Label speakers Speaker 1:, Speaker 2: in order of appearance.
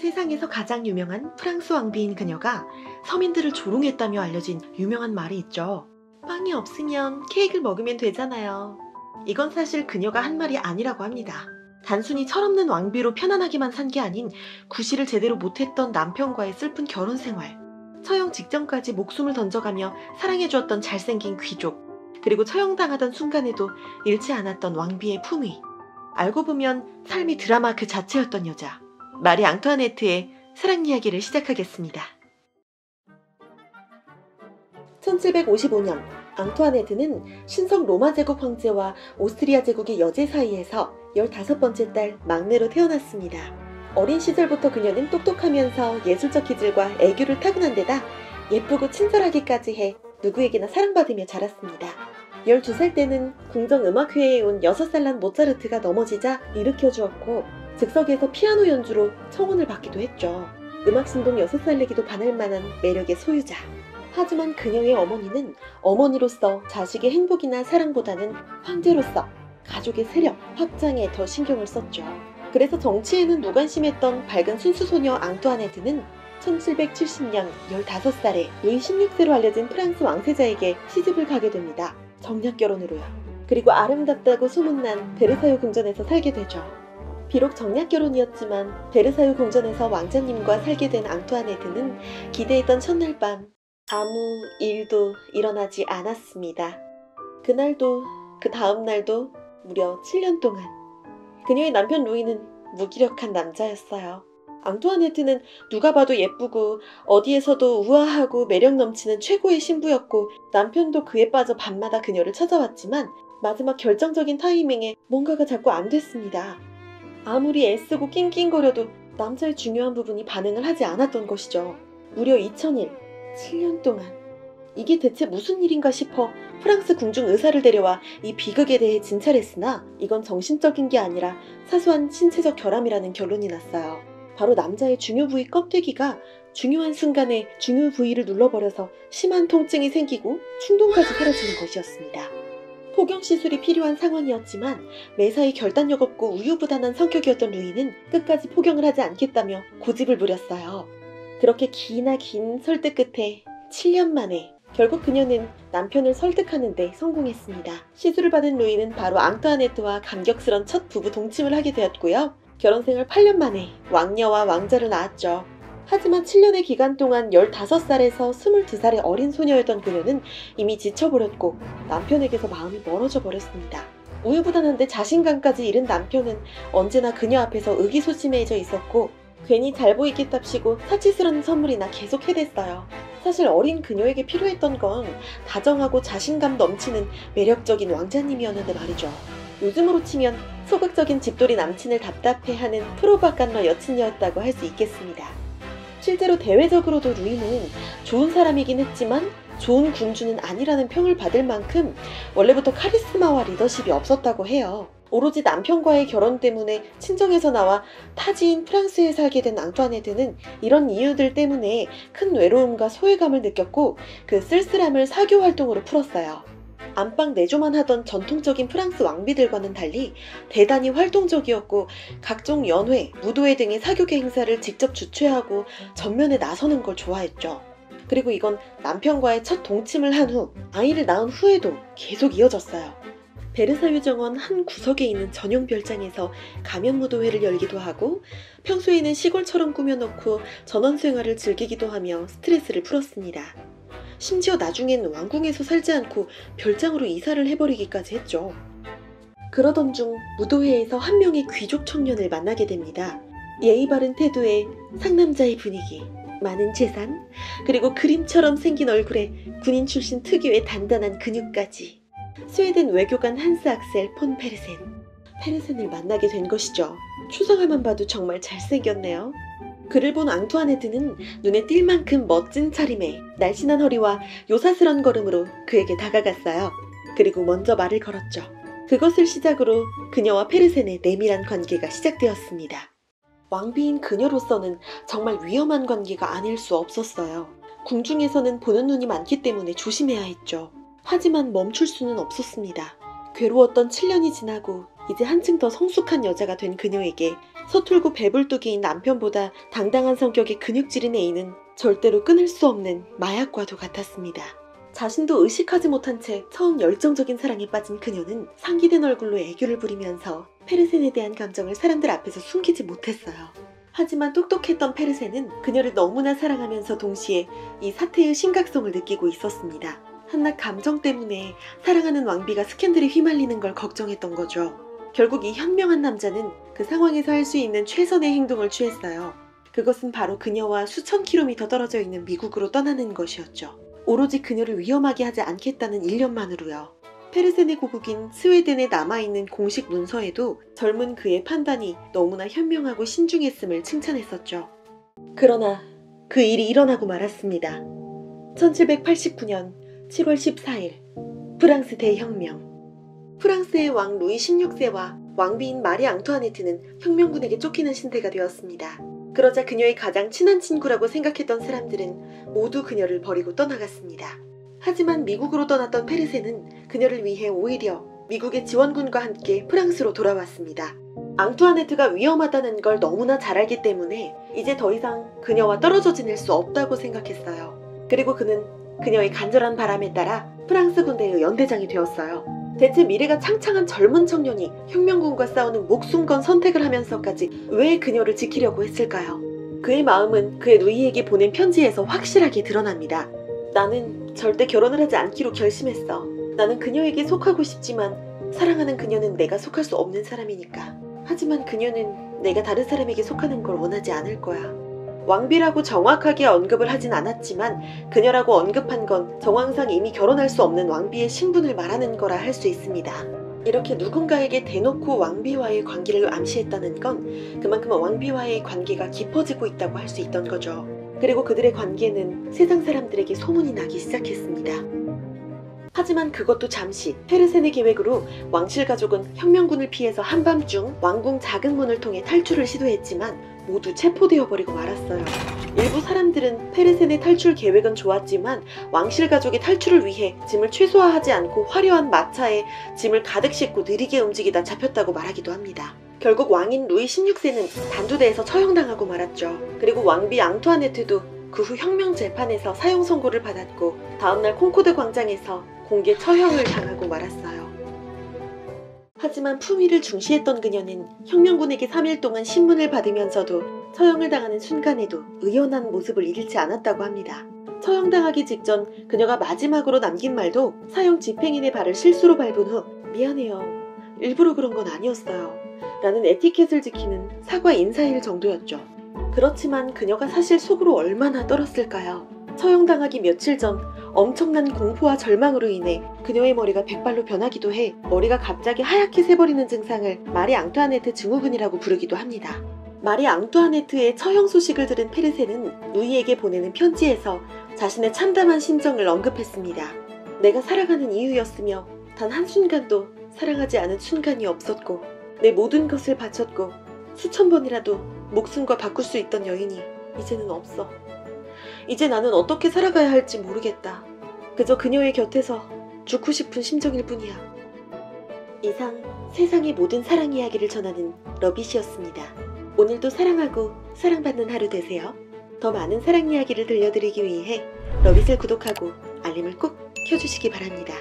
Speaker 1: 세상에서 가장 유명한 프랑스 왕비인 그녀가 서민들을 조롱했다며 알려진 유명한 말이 있죠. 빵이 없으면 케이크를 먹으면 되잖아요. 이건 사실 그녀가 한 말이 아니라고 합니다. 단순히 철없는 왕비로 편안하게만 산 게 아닌 구실을 제대로 못했던 남편과의 슬픈 결혼 생활, 처형 직전까지 목숨을 던져가며 사랑해주었던 잘생긴 귀족, 그리고 처형당하던 순간에도 잃지 않았던 왕비의 품위. 알고 보면 삶이 드라마 그 자체였던 여자, 마리 앙투아네트의 사랑 이야기를 시작하겠습니다. 1755년 앙투아네트는 신성 로마 제국 황제와 오스트리아 제국의 여제 사이에서 15번째 딸 막내로 태어났습니다. 어린 시절부터 그녀는 똑똑하면서 예술적 기질과 애교를 타고난 데다 예쁘고 친절하기까지 해 누구에게나 사랑받으며 자랐습니다. 12살 때는 궁정음악회에 온 6살 난 모차르트가 넘어지자 일으켜주었고 즉석에서 피아노 연주로 청혼을 받기도 했죠. 음악신동 6살내기도 반할 만한 매력의 소유자. 하지만 그녀의 어머니는 어머니로서 자식의 행복이나 사랑보다는 황제로서 가족의 세력 확장에 더 신경을 썼죠. 그래서 정치에는 무관심했던 밝은 순수소녀 앙투아네트는 1770년 15살에 루이 16세로 알려진 프랑스 왕세자에게 시집을 가게 됩니다. 정략결혼으로요. 그리고 아름답다고 소문난 베르사유 궁전에서 살게 되죠. 비록 정략결혼이었지만 베르사유 궁전에서 왕자님과 살게 된 앙투아네트는 기대했던 첫날 밤 아무 일도 일어나지 않았습니다. 그날도 그 다음날도 무려 7년 동안 그녀의 남편 루이는 무기력한 남자였어요. 앙투아네트는 누가 봐도 예쁘고 어디에서도 우아하고 매력 넘치는 최고의 신부였고 남편도 그에 빠져 밤마다 그녀를 찾아왔지만 마지막 결정적인 타이밍에 뭔가가 자꾸 안 됐습니다. 아무리 애쓰고 낑낑거려도 남자의 중요한 부분이 반응을 하지 않았던 것이죠. 무려 2000일, 7년 동안. 이게 대체 무슨 일인가 싶어 프랑스 궁중 의사를 데려와 이 비극에 대해 진찰했으나 이건 정신적인 게 아니라 사소한 신체적 결함이라는 결론이 났어요. 바로 남자의 중요 부위 껍데기가 중요한 순간에 중요 부위를 눌러버려서 심한 통증이 생기고 충동까지 사라지는 것이었습니다. 포경시술이 필요한 상황이었지만 매사에 결단력 없고 우유부단한 성격이었던 루이는 끝까지 포경을 하지 않겠다며 고집을 부렸어요. 그렇게 기나 긴 설득 끝에 7년 만에 결국 그녀는 남편을 설득하는 데 성공했습니다. 시술을 받은 루이는 바로 앙투아네트와 감격스런 첫 부부 동침을 하게 되었고요. 결혼생활 8년 만에 왕녀와 왕자를 낳았죠. 하지만 7년의 기간 동안 15살에서 22살의 어린 소녀였던 그녀는 이미 지쳐버렸고 남편에게서 마음이 멀어져 버렸습니다. 우유부단한데 자신감까지 잃은 남편은 언제나 그녀 앞에서 의기소침해져 있었고 괜히 잘 보이겠답시고 사치스러운 선물이나 계속 해댔어요. 사실 어린 그녀에게 필요했던 건 다정하고 자신감 넘치는 매력적인 왕자님이었는데 말이죠. 요즘으로 치면 소극적인 집돌이 남친을 답답해하는 프로바간러 여친이었다고 할 수 있겠습니다. 실제로 대외적으로도 루이는 좋은 사람이긴 했지만 좋은 군주는 아니라는 평을 받을 만큼 원래부터 카리스마와 리더십이 없었다고 해요. 오로지 남편과의 결혼 때문에 친정에서 나와 타지인 프랑스에 살게 된 앙투아네트는 이런 이유들 때문에 큰 외로움과 소외감을 느꼈고 그 쓸쓸함을 사교 활동으로 풀었어요. 안방 내조만 하던 전통적인 프랑스 왕비들과는 달리 대단히 활동적이었고 각종 연회, 무도회 등의 사교계 행사를 직접 주최하고 전면에 나서는 걸 좋아했죠. 그리고 이건 남편과의 첫 동침을 한 후 아이를 낳은 후에도 계속 이어졌어요. 베르사유 정원 한 구석에 있는 전용 별장에서 가면 무도회를 열기도 하고 평소에는 시골처럼 꾸며놓고 전원 생활을 즐기기도 하며 스트레스를 풀었습니다. 심지어 나중엔 왕궁에서 살지 않고 별장으로 이사를 해버리기까지 했죠. 그러던 중 무도회에서 한 명의 귀족 청년을 만나게 됩니다. 예의 바른 태도에 상남자의 분위기, 많은 재산, 그리고 그림처럼 생긴 얼굴에 군인 출신 특유의 단단한 근육까지. 스웨덴 외교관 한스 악셀 폰 페르센. 페르센을 만나게 된 것이죠. 추상화만 봐도 정말 잘생겼네요. 그를 본 앙투아네트는 눈에 띌 만큼 멋진 차림에 날씬한 허리와 요사스런 걸음으로 그에게 다가갔어요. 그리고 먼저 말을 걸었죠. 그것을 시작으로 그녀와 페르센의 내밀한 관계가 시작되었습니다. 왕비인 그녀로서는 정말 위험한 관계가 아닐 수 없었어요. 궁중에서는 보는 눈이 많기 때문에 조심해야 했죠. 하지만 멈출 수는 없었습니다. 괴로웠던 7년이 지나고 이제 한층 더 성숙한 여자가 된 그녀에게 서툴고 배불뚝이인 남편보다 당당한 성격의 근육질인 애인은 절대로 끊을 수 없는 마약과도 같았습니다. 자신도 의식하지 못한 채 처음 열정적인 사랑에 빠진 그녀는 상기된 얼굴로 애교를 부리면서 페르센에 대한 감정을 사람들 앞에서 숨기지 못했어요. 하지만 똑똑했던 페르센은 그녀를 너무나 사랑하면서 동시에 이 사태의 심각성을 느끼고 있었습니다. 한낱 감정 때문에 사랑하는 왕비가 스캔들에 휘말리는 걸 걱정했던 거죠. 결국 이 현명한 남자는 그 상황에서 할 수 있는 최선의 행동을 취했어요. 그것은 바로 그녀와 수천 킬로미터 떨어져 있는 미국으로 떠나는 것이었죠. 오로지 그녀를 위험하게 하지 않겠다는 일념만으로요. 페르센의 고국인 스웨덴에 남아있는 공식 문서에도 젊은 그의 판단이 너무나 현명하고 신중했음을 칭찬했었죠. 그러나 그 일이 일어나고 말았습니다. 1789년 7월 14일 프랑스 대혁명. 프랑스의 왕 루이 16세와 왕비인 마리 앙투아네트는 혁명군에게 쫓기는 신세가 되었습니다. 그러자 그녀의 가장 친한 친구라고 생각했던 사람들은 모두 그녀를 버리고 떠나갔습니다. 하지만 미국으로 떠났던 페르센은 그녀를 위해 오히려 미국의 지원군과 함께 프랑스로 돌아왔습니다. 앙투아네트가 위험하다는 걸 너무나 잘 알기 때문에 이제 더 이상 그녀와 떨어져 지낼 수 없다고 생각했어요. 그리고 그는 그녀의 간절한 바람에 따라 프랑스 군대의 연대장이 되었어요. 대체 미래가 창창한 젊은 청년이 혁명군과 싸우는 목숨 건 선택을 하면서까지 왜 그녀를 지키려고 했을까요? 그의 마음은 그의 누이에게 보낸 편지에서 확실하게 드러납니다. 나는 절대 결혼을 하지 않기로 결심했어. 나는 그녀에게 속하고 싶지만 사랑하는 그녀는 내가 속할 수 없는 사람이니까. 하지만 그녀는 내가 다른 사람에게 속하는 걸 원하지 않을 거야. 왕비라고 정확하게 언급을 하진 않았지만 그녀라고 언급한 건 정황상 이미 결혼할 수 없는 왕비의 신분을 말하는 거라 할 수 있습니다. 이렇게 누군가에게 대놓고 왕비와의 관계를 암시했다는 건 그만큼 왕비와의 관계가 깊어지고 있다고 할 수 있던 거죠. 그리고 그들의 관계는 세상 사람들에게 소문이 나기 시작했습니다. 하지만 그것도 잠시. 페르센의 계획으로 왕실 가족은 혁명군을 피해서 한밤중 왕궁 작은 문을 통해 탈출을 시도했지만 모두 체포되어 버리고 말았어요. 일부 사람들은 페르센의 탈출 계획은 좋았지만 왕실 가족의 탈출을 위해 짐을 최소화하지 않고 화려한 마차에 짐을 가득 싣고 느리게 움직이다 잡혔다고 말하기도 합니다. 결국 왕인 루이 16세는 단두대에서 처형당하고 말았죠. 그리고 왕비 앙투아네트도 그 후 혁명 재판에서 사형 선고를 받았고 다음날 콩코드 광장에서 공개 처형을 당하고 말았어요. 하지만 품위를 중시했던 그녀는 혁명군에게 3일 동안 신문을 받으면서도 처형을 당하는 순간에도 의연한 모습을 잃지 않았다고 합니다. 처형당하기 직전 그녀가 마지막으로 남긴 말도 사형 집행인의 발을 실수로 밟은 후 미안해요. 일부러 그런 건 아니었어요. 라는 에티켓을 지키는 사과 인사일 정도였죠. 그렇지만 그녀가 사실 속으로 얼마나 떨었을까요? 처형당하기 며칠 전 엄청난 공포와 절망으로 인해 그녀의 머리가 백발로 변하기도 해 머리가 갑자기 하얗게 새버리는 증상을 마리 앙투아네트 증후군이라고 부르기도 합니다. 마리 앙투아네트의 처형 소식을 들은 페르센은 루이에게 보내는 편지에서 자신의 참담한 심정을 언급했습니다. 내가 살아가는 이유였으며 단 한순간도 사랑하지 않은 순간이 없었고 내 모든 것을 바쳤고 수천 번이라도 목숨과 바꿀 수 있던 여인이 이제는 없어. 이제 나는 어떻게 살아가야 할지 모르겠다. 그저 그녀의 곁에서 죽고 싶은 심정일 뿐이야. 이상 세상의 모든 사랑 이야기를 전하는 러빗이었습니다. 오늘도 사랑하고 사랑받는 하루 되세요. 더 많은 사랑 이야기를 들려드리기 위해 러빗을 구독하고 알림을 꼭 켜주시기 바랍니다.